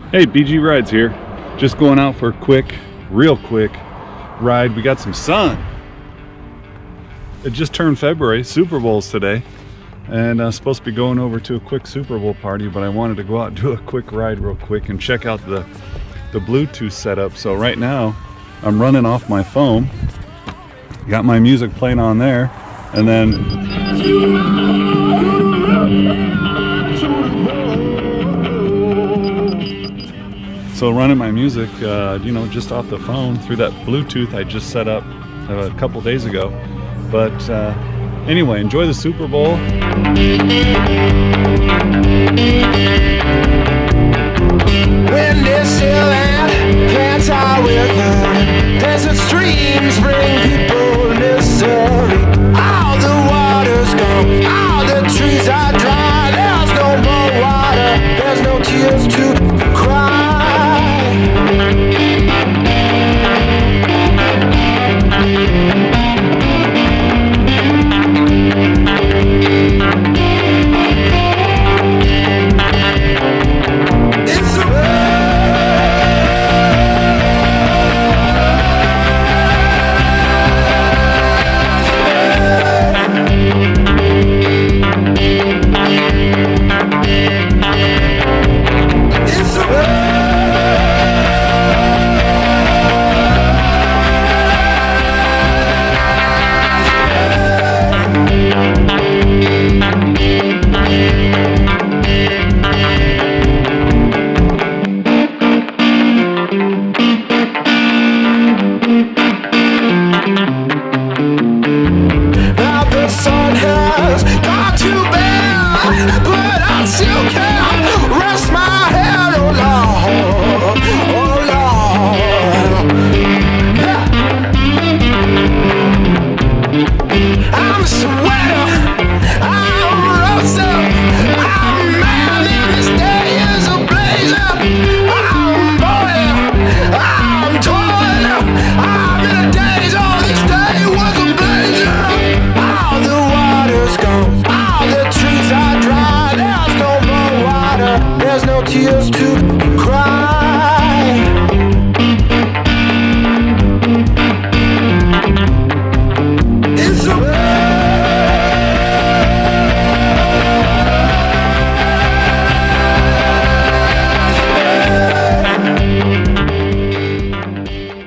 Hey, BG Rides here. Just going out for a real quick ride. We got some sun. It just turned February. Super Bowl's today. And I'm supposed to be going over to a quick Super Bowl party, but I wanted to go out and do a quick ride real quick and check out the Bluetooth setup. So right now, I'm running off my phone. Got my music playing on there. And then so running my music, just off the phone through that Bluetooth I just set up a couple days ago. But anyway, enjoy the Super Bowl. Wind is still and plants are withered. Desert streams bring people misery. All the water's gone, all the trees are dry. There's no more water, there's no tears to cry. Tears to